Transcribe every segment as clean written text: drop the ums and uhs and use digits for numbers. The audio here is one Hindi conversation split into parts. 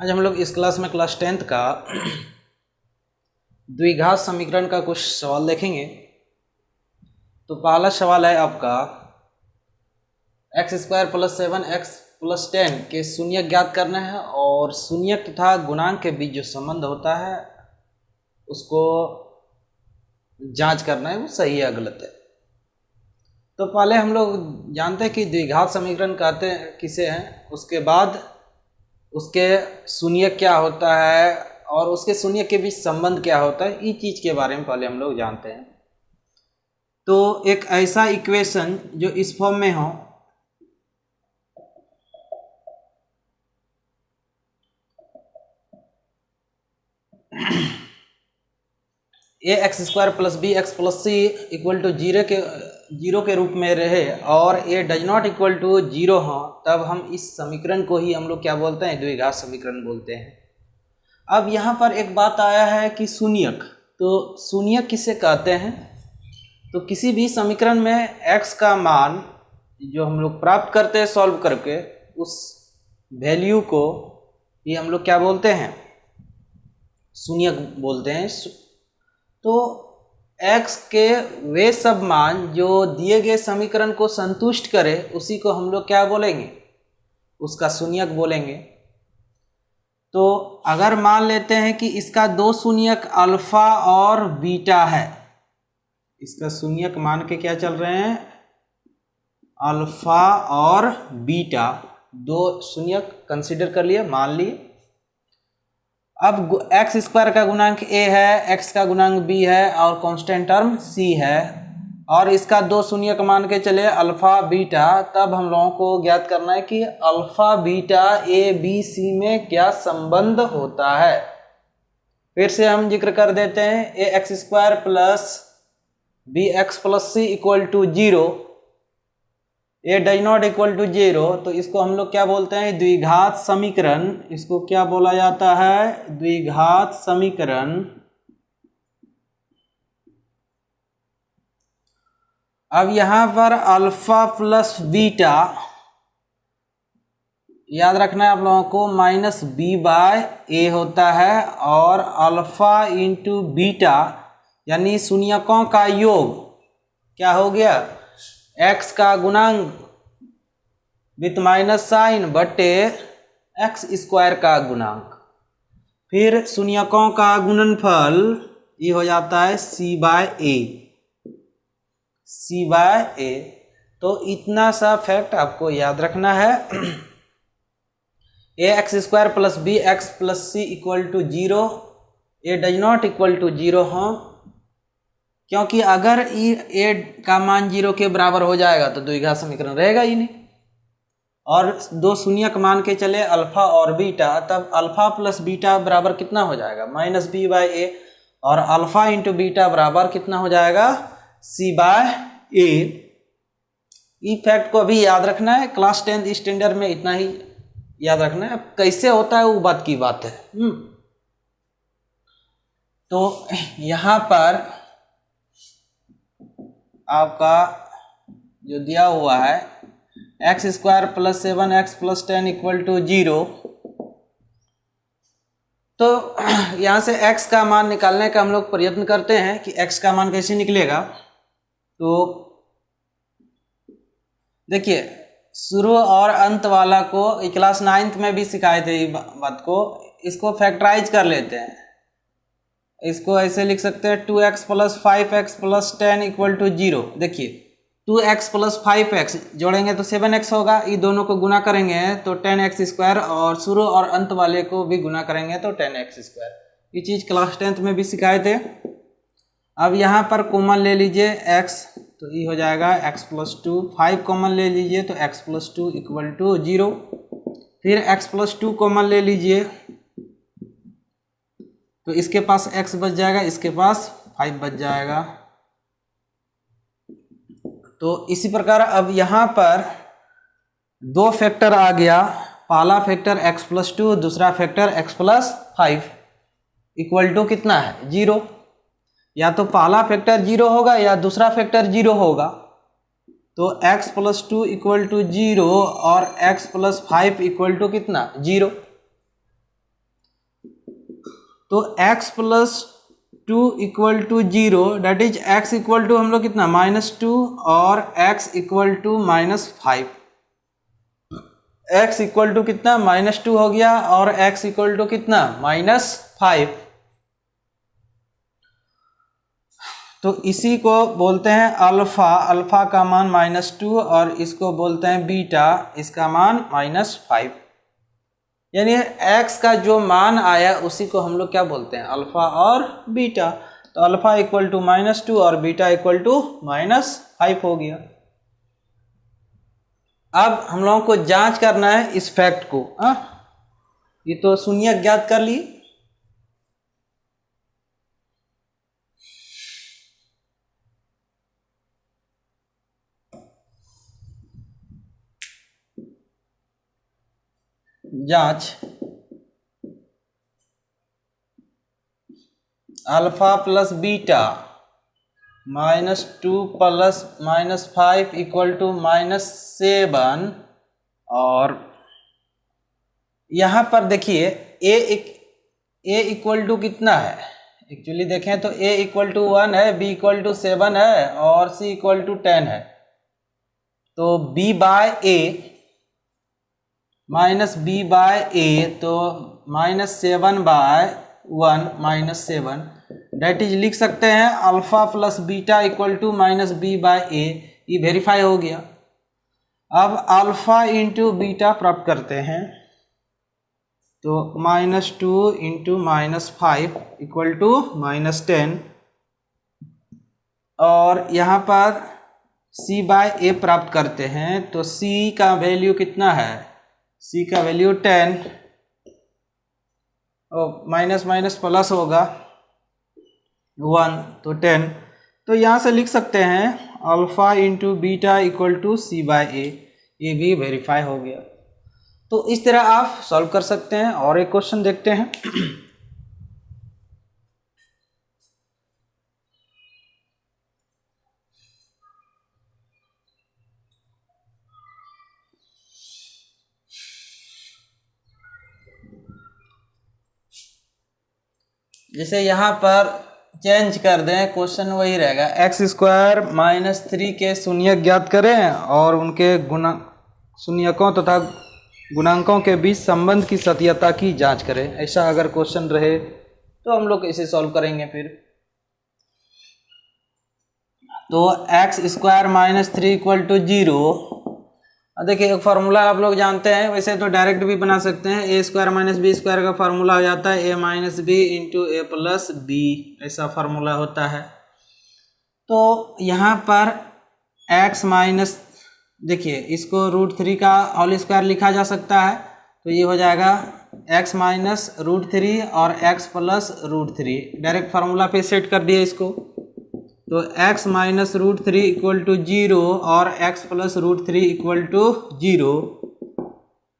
आज हम लोग इस क्लास में क्लास 10th का द्विघात समीकरण का कुछ सवाल देखेंगे। तो पहला सवाल है आपका x² + 7x + 10 के शून्यक ज्ञात करना है और शून्यक तथा गुणांक के बीच जो संबंध होता है उसको जांच करना है वो सही है गलत है। तो पहले हम लोग जानते हैं कि द्विघात समीकरण कहते हैं किसे हैं, उसके बाद उसके शून्यक क्या होता है और उसके शून्यक के बीच संबंध क्या होता है, इस चीज़ के बारे में पहले हम लोग जानते हैं। तो एक ऐसा इक्वेशन जो इस फॉर्म में हो, ax² + bx + c = 0 के रूप में रहे और a does not equal to 0 हो, तब हम इस समीकरण को ही हम लोग क्या बोलते हैं, द्विघात समीकरण बोलते हैं। अब यहाँ पर एक बात आया है कि शून्यक, तो शून्यक किसे कहते हैं? तो किसी भी समीकरण में x का मान जो हम लोग प्राप्त करते हैं सॉल्व करके, उस वैल्यू को ये हम लोग क्या बोलते हैं, शून्यक बोलते हैं। तो x के वे सब मान जो दिए गए समीकरण को संतुष्ट करे उसी को हम लोग क्या बोलेंगे, उसका शून्यक बोलेंगे। तो अगर मान लेते हैं कि इसका दो शून्यक अल्फा और बीटा है, इसका शून्यक मान के क्या चल रहे हैं, अल्फा और बीटा, दो शून्यक कंसीडर कर लिए, मान लिए। अब x² का गुणांक a है, x का गुणांक b है और कांस्टेंट टर्म c है और इसका दो शून्यक मान के चले अल्फा बीटा। तब हम लोगों को ज्ञात करना है कि alpha beta a b c में क्या संबंध होता है। फिर से हम जिक्र कर देते हैं, ax² + bx + c = 0, a does not equal to 0, तो इसको हम लोग क्या बोलते हैं, द्विघात समीकरण। इसको क्या बोला जाता है, द्विघात समीकरण। अब यहां पर अल्फा प्लस बीटा याद रखना है आप लोगों को, -b/a होता है और अल्फा इंटू बीटा यानी शून्यकों का योग क्या हो गया, x का गुणांक विथ माइनस साइन बटे x² का गुणांक, फिर शून्यकों का गुणनफल ये हो जाता है c/a। तो इतना सा फैक्ट आपको याद रखना है। ax² + bx + c = 0, a does not equal to 0 हो, क्योंकि अगर a का मान 0 के बराबर हो जाएगा तो द्विघात समीकरण रहेगा ही नहीं। और दो शून्यक मान के चले अल्फा और बीटा, तब अल्फा प्लस बीटा बराबर कितना हो जाएगा, -b/a, और अल्फा इंटू बीटा बराबर कितना हो जाएगा, c/a। ई फैक्ट को अभी याद रखना है, क्लास 10th स्टैंडर्ड में इतना ही याद रखना है। अब कैसे होता है वो बात की बात है। तो यहाँ पर आपका जो दिया हुआ है x² + 7x + 10 = 0, तो यहाँ से x का मान निकालने का हम लोग प्रयत्न करते हैं कि x का मान कैसे निकलेगा। तो देखिए, शुरू और अंत वाला को क्लास 9th में भी सिखाए थे ये बात को, इसको फैक्टराइज कर लेते हैं। इसको ऐसे लिख सकते हैं, 2x + 5x + 10 = 0। देखिए 2x + 5x जोड़ेंगे तो 7x होगा, ये दोनों को गुना करेंगे तो 10x², और शुरू और अंत वाले को भी गुना करेंगे तो 10x²। ये चीज़ क्लास 10th में भी सिखाए थे। अब यहाँ पर कॉमन ले लीजिए x, तो ये हो जाएगा x + 2, 5 कॉमन ले लीजिए तो x + 2 = 0, फिर x + 2 कॉमन ले लीजिए तो इसके पास x बच जाएगा, इसके पास 5 बच जाएगा। तो इसी प्रकार अब यहाँ पर दो फैक्टर आ गया, पहला फैक्टर x + 2, दूसरा फैक्टर x + 5 = कितना है, 0। या तो पहला फैक्टर 0 होगा या दूसरा फैक्टर 0 होगा। तो x + 2 = 0 और x + 5 = कितना, 0। तो x plus 2 equal to 0, that is x equal to हम लोग कितना -2 और x equal to -5। x equal to कितना -2 हो गया और x इक्वल टू कितना -5। तो इसी को बोलते हैं अल्फा, अल्फा का मान -2 और इसको बोलते हैं बीटा, इसका मान -5। यानी x का जो मान आया उसी को हम लोग क्या बोलते हैं अल्फा और बीटा। तो अल्फा इक्वल टू -2 और बीटा इक्वल टू -5 हो गया। अब हम लोगों को जांच करना है इस फैक्ट को। ये तो शून्य ज्ञात कर ली, जांच alpha plus beta -2 plus -5 equal to -7। और यहाँ पर देखिए ए इक्वल टू कितना है, एक्चुअली देखें तो a इक्वल टू 1 है, b इक्वल टू 7 है और c इक्वल टू 10 है। तो b by a minus B by A, तो -7 बाय 1 -7, डेट इज लिख सकते हैं alpha plus beta equal to -b by A. ये वेरीफाई हो गया। अब अल्फा इंटू बीटा प्राप्त करते हैं, तो -2 इंटू -5 इक्वल टू -10। और यहाँ पर c बाय ए प्राप्त करते हैं, तो c का वैल्यू कितना है, c का वैल्यू 10, और माइनस माइनस प्लस होगा 1, तो 10। तो यहाँ से लिख सकते हैं alpha into beta equal to c by A. ये भी वेरीफाई हो गया। तो इस तरह आप सॉल्व कर सकते हैं। और एक क्वेश्चन देखते हैं। जैसे यहाँ पर चेंज कर दें, क्वेश्चन वही रहेगा, x² - 3 के शून्य ज्ञात करें और उनके शून्यकों तथा गुणांकों के बीच संबंध की सत्यता की जांच करें। ऐसा अगर क्वेश्चन रहे तो हम लोग इसे सॉल्व करेंगे। फिर तो x² - 3 इक्वल टू 0। देखिए एक फार्मूला आप लोग जानते हैं, वैसे तो डायरेक्ट भी बना सकते हैं। a² - b² का फार्मूला हो जाता है a - b into a plus b, ऐसा फार्मूला होता है। तो यहाँ पर x माइनस, देखिए इसको √3 का होल स्क्वायर लिखा जा सकता है, तो ये हो जाएगा x माइनस √3 और x प्लस √3। डायरेक्ट फार्मूला पे सेट कर दिए इसको। तो x माइनस √3 इक्वल टू 0 और x प्लस √3 इक्वल टू 0।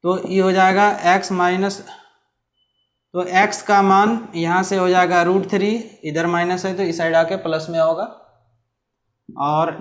तो ये हो जाएगा x माइनस, तो x का मान यहाँ से हो जाएगा √3, इधर माइनस है तो इस साइड आके प्लस में होगा, और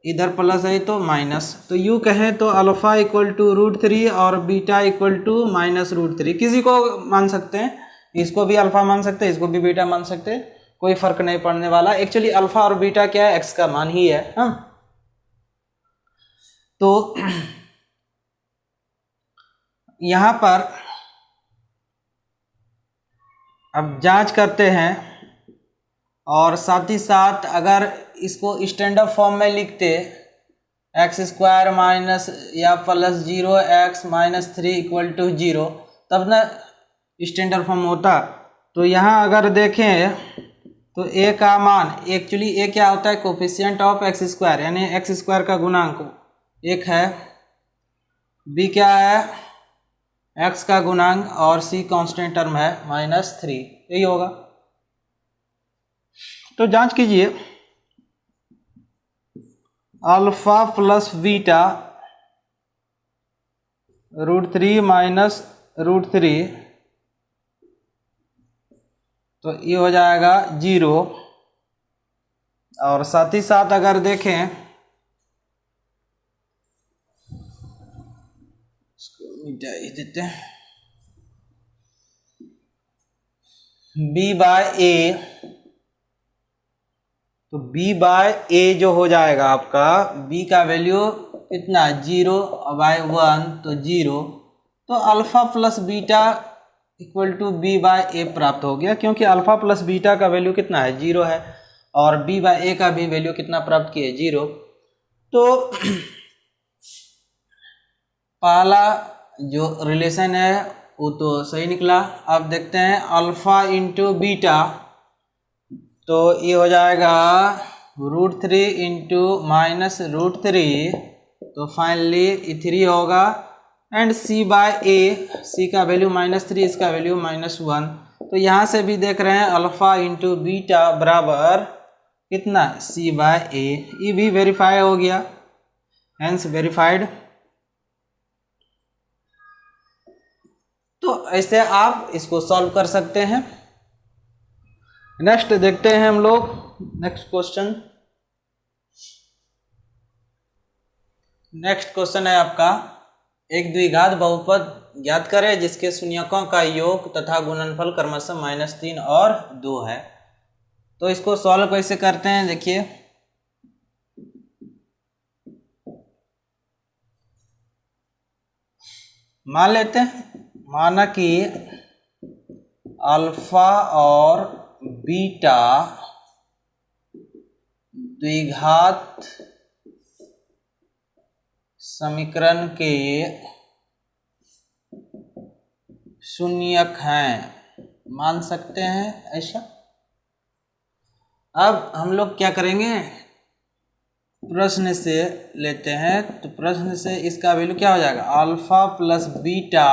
इधर प्लस है तो माइनस। तो यूँ कहें तो अल्फ़ा इक्वल टू √3 और बीटा इक्वल टू -√3। किसी को मान सकते हैं, इसको भी अल्फ़ा मान सकते हैं, इसको भी बीटा मान सकते हैं, कोई फर्क नहीं पड़ने वाला। एक्चुअली अल्फा और बीटा क्या है, एक्स का मान ही है। हाँ, तो यहाँ पर अब जांच करते हैं, और साथ ही साथ अगर इसको स्टैंडर्ड फॉर्म में लिखते x² माइनस या प्लस 0x - 3 इक्वल टू 0, तब ना स्टैंडर्ड फॉर्म होता। तो यहाँ अगर देखें तो a का मान, एक्चुअली a क्या होता है, कोफिशिएंट ऑफ x², यानी x² का गुणांक 1 है, b क्या है, x का गुणांक, और c कांस्टेंट टर्म है -3, यही होगा। तो जांच कीजिए, अल्फा प्लस बीटा √3 माइनस √3, तो ये हो जाएगा 0। और साथ ही साथ अगर देखें, इसको मिटा ही देते हैं, बी बाय ए, तो बी बाय ए जो हो जाएगा आपका, बी का वैल्यू कितना 0 बाय 1 तो 0, तो alpha plus beta equal to B by A प्राप्त हो गया, क्योंकि अल्फा प्लस बीटा का वैल्यू कितना है 0 है और बी बाय ए का भी वैल्यू कितना प्राप्त किए 0। तो पहला जो रिलेशन है वो तो सही निकला। अब देखते हैं अल्फा इंटू बीटा, तो ये हो जाएगा √3 इंटू -√3, तो फाइनली 3 होगा। एंड सी बाय ए, सी का वैल्यू -3, इसका वैल्यू -1, तो यहाँ से भी देख रहे हैं अल्फा इंटू बीटा बराबर कितना सी बाय ए, ये भी वेरीफाई हो गया, हेंस वेरीफाइड। तो ऐसे आप इसको सॉल्व कर सकते हैं। नेक्स्ट देखते हैं हम लोग, नेक्स्ट क्वेश्चन। नेक्स्ट क्वेश्चन है आपका, एक द्विघात बहुपद ज्ञात करें जिसके शून्यकों का योग तथा गुणनफल क्रमशः -3 और 2 है। तो इसको सॉल्व कैसे करते हैं देखिए, मान लेते हैं, माना कि अल्फा और बीटा द्विघात समीकरण के शून्यक हैं, मान सकते हैं ऐसा। अब हम लोग क्या करेंगे, प्रश्न से लेते हैं, तो प्रश्न से इसका वैल्यू क्या हो जाएगा, अल्फा प्लस बीटा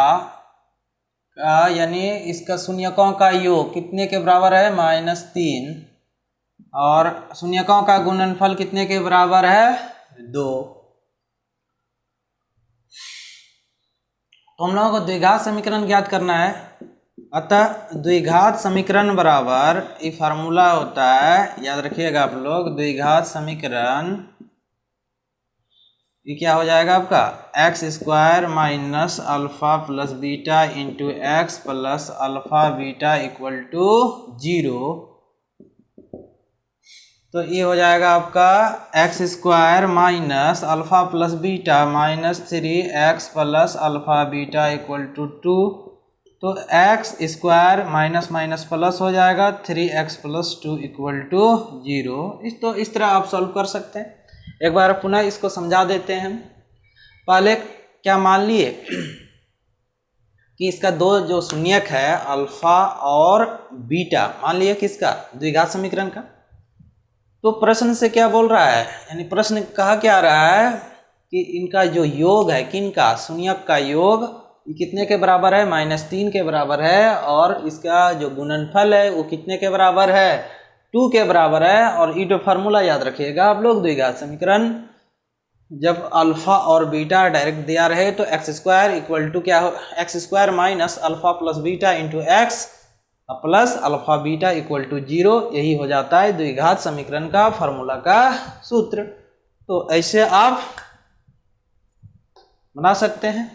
का यानी इसका शून्यकों का योग कितने के बराबर है -3, और शून्यकों का गुणनफल कितने के बराबर है 2। तो हम लोगों को द्विघात समीकरण ज्ञात करना है। अतः द्विघात समीकरण बराबर, ये फार्मूला होता है, याद रखिएगा आप लोग, द्विघात समीकरण ये क्या हो जाएगा आपका, x² minus alpha plus beta into x plus alpha beta equal to 0। तो ये हो जाएगा आपका x² minus alpha plus beta -3x plus alpha beta equal to 2। तो x² माइनस माइनस प्लस हो जाएगा, 3x प्लस 2 इक्वल टू 0। तो इस तरह आप सॉल्व कर सकते हैं। एक बार पुनः इसको समझा देते हैं। पहले क्या मान लिए कि इसका दो जो शून्यक है अल्फा और बीटा, मान लिए किसका, द्विघात समीकरण का। तो प्रश्न से क्या बोल रहा है, यानी प्रश्न कहा क्या रहा है कि इनका जो योग है, किनका, शून्यक का योग ये कितने के बराबर है, -3 के बराबर है, और इसका जो गुणनफल है वो कितने के बराबर है, 2 के बराबर है। और ये जो फार्मूला याद रखिएगा आप लोग, द्विघात समीकरण जब अल्फा और बीटा डायरेक्ट दिया रहे तो x² इक्वल टू क्या हो, x² minus alpha plus beta into x plus alpha beta equal to 0, यही हो जाता है द्विघात समीकरण का फार्मूला का सूत्र। तो ऐसे आप बना सकते हैं।